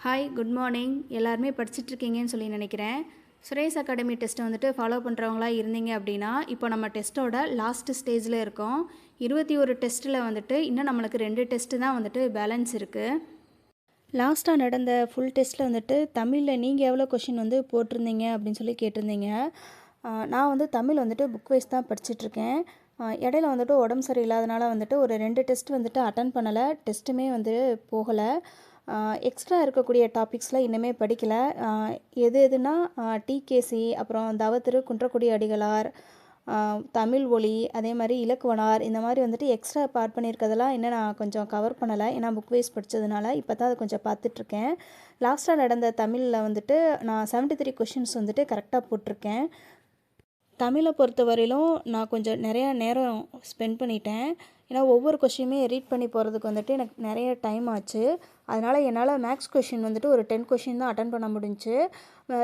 Hi good morning. எல்லாருமே படிச்சுட்ருக்கீங்கன்னு சொல்லி நினைக்கிறேன். சுரேஷ் அகாடமி டெஸ்ட்டை வந்துட்டு ஃபாலோ பண்ணுறவங்களா இருந்தீங்க அப்படின்னா, இப்போ நம்ம டெஸ்ட்டோட லாஸ்ட் ஸ்டேஜில் இருக்கோம். 21 டெஸ்ட்டில் வந்துட்டு இன்னும் நம்மளுக்கு 2 டெஸ்ட்டு தான் வந்துட்டு பேலன்ஸ் இருக்குது. லாஸ்ட்டாக நடந்த ஃபுல் டெஸ்ட்டில் வந்துட்டு தமிழில் நீங்கள் எவ்வளோ கொஷின் வந்து போட்டிருந்தீங்க அப்படின்னு சொல்லி கேட்டிருந்தீங்க. நான் வந்து தமிழ் வந்துட்டு புக் வைஸ் தான் படிச்சுட்ருக்கேன். இடையில வந்துட்டு உடம்பு சரியில்லாதனால வந்துட்டு ஒரு 2 டெஸ்ட் வந்துட்டு அட்டன் பண்ணலை. டெஸ்ட்டுமே வந்து போகலை. எக்ஸ்ட்ரா இருக்கக்கூடிய டாபிக்ஸில் இன்னுமே படிக்கலை. எது எதுனா டிகேசி, அப்புறம் தவத்திரு குன்றக்குடி அடிகளார், தமிழ் ஒலி, அதே மாதிரி இலக்குவனார், இந்த மாதிரி வந்துட்டு எக்ஸ்ட்ரா பார்ட் பண்ணியிருக்கிறதெல்லாம் இன்னும் நான் கொஞ்சம் கவர் பண்ணலை. ஏன்னா புக் வைஸ் படித்ததுனால இப்போ தான் அதை கொஞ்சம் பார்த்துட்ருக்கேன். லாஸ்ட்டாக நடந்த தமிழில் வந்துட்டு நான் 73 கொஷின்ஸ் வந்துட்டு கரெக்டாக போட்டிருக்கேன். தமிழை பொறுத்தவரையிலும் நான் கொஞ்சம் நிறையா நேரம் ஸ்பெண்ட் பண்ணிட்டேன். ஏன்னா ஒவ்வொரு கொஷினுமே ரீட் பண்ணி போகிறதுக்கு வந்துட்டு எனக்கு நிறைய டைம் ஆச்சு. அதனால் என்னால் மேக்ஸ் கொஷின் வந்துட்டு ஒரு 10 கொஷின் தான் அட்டன் பண்ண முடிஞ்சுச்சு.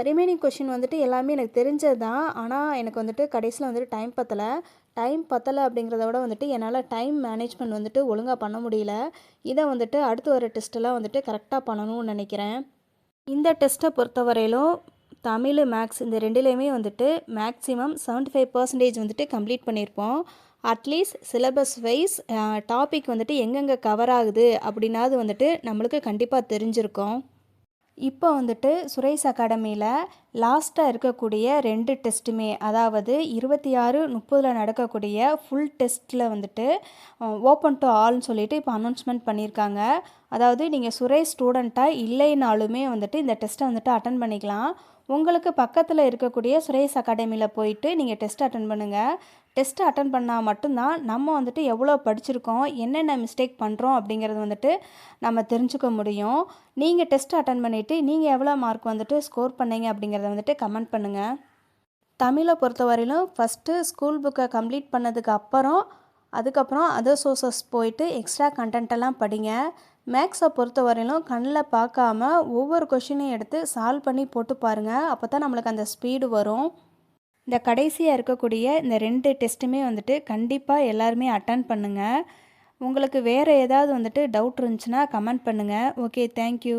ரிமைனிங் கொஷின் வந்துட்டு எல்லாமே எனக்கு தெரிஞ்சது தான். ஆனால் எனக்கு வந்துட்டு கடைசியில் வந்துட்டு டைம் பத்தலை அப்படிங்கிறத விட வந்துட்டு என்னால் டைம் மேனேஜ்மெண்ட் வந்துட்டு ஒழுங்காக பண்ண முடியல. இதை வந்துட்டு அடுத்து வர டெஸ்ட்டெல்லாம் வந்துட்டு கரெக்டாக பண்ணணும்னு நினைக்கிறேன். இந்த டெஸ்ட்டை பொறுத்தவரையிலும் தமிழ், மேக்ஸ் இந்த ரெண்டுலேயுமே வந்துட்டு மேக்ஸிமம் 75% வந்துட்டு கம்ப்ளீட் பண்ணியிருப்போம். அட்லீஸ்ட் சிலபஸ் வைஸ் டாபிக் வந்துட்டு எங்கெங்கே கவர் ஆகுது அப்படின்னாது வந்துட்டு நம்மளுக்கு கண்டிப்பாக தெரிஞ்சிருக்கும். இப்போ வந்துட்டு சுரேஷ் அகாடமியில் லாஸ்ட்டாக இருக்கக்கூடிய 2 டெஸ்ட்டுமே, அதாவது 26, 30 நடக்கக்கூடிய ஃபுல் டெஸ்ட்டில் வந்துட்டு ஓப்பன் டு ஆல்னு சொல்லிட்டு இப்போ அனௌன்ஸ்மெண்ட் பண்ணியிருக்காங்க. அதாவது நீங்கள் சுரேஷ் ஸ்டூடெண்ட்டாக இல்லைனாலுமே வந்துட்டு இந்த டெஸ்ட்டை வந்துட்டு அட்டன் பண்ணிக்கலாம். உங்களுக்கு பக்கத்தில் இருக்கக்கூடிய சுரேஷ் அகாடமியில் போயிட்டு நீங்கள் டெஸ்ட் அட்டன் பண்ணுங்கள். டெஸ்ட்டு அட்டன் பண்ணால் மட்டும்தான் நம்ம வந்துட்டு எவ்வளோ படிச்சிருக்கோம், என்னென்ன மிஸ்டேக் பண்ணுறோம் அப்படிங்கிறது வந்துட்டு நம்ம தெரிஞ்சுக்க முடியும். நீங்கள் டெஸ்ட் அட்டன் பண்ணிவிட்டு நீங்கள் எவ்வளோ மார்க் வந்துட்டு ஸ்கோர் பண்ணீங்க அப்படிங்கிறத வந்துட்டு கமெண்ட் பண்ணுங்கள். தமிழை பொறுத்தவரையிலும் ஃபஸ்ட்டு ஸ்கூல் புக்கை கம்ப்ளீட் பண்ணதுக்கு அதுக்கப்புறம் அதர் சோர்சஸ் போயிட்டு எக்ஸ்ட்ரா கண்டென்ட்டெல்லாம் படிங்க. மேக்ஸை பொறுத்தவரையிலும் கண்ணில் பார்க்காம ஒவ்வொரு கொஷினையும் எடுத்து சால்வ் பண்ணி போட்டு பாருங்கள். அப்போ தான் நம்மளுக்கு அந்த ஸ்பீடு வரும். இந்த கடைசியாக இருக்கக்கூடிய இந்த 2 டெஸ்ட்டுமே வந்துட்டு கண்டிப்பாக எல்லாருமே அட்டன் பண்ணுங்கள். உங்களுக்கு வேறு ஏதாவது வந்துட்டு டவுட் இருந்துச்சுன்னா கமெண்ட் பண்ணுங்கள். Okay, thank you.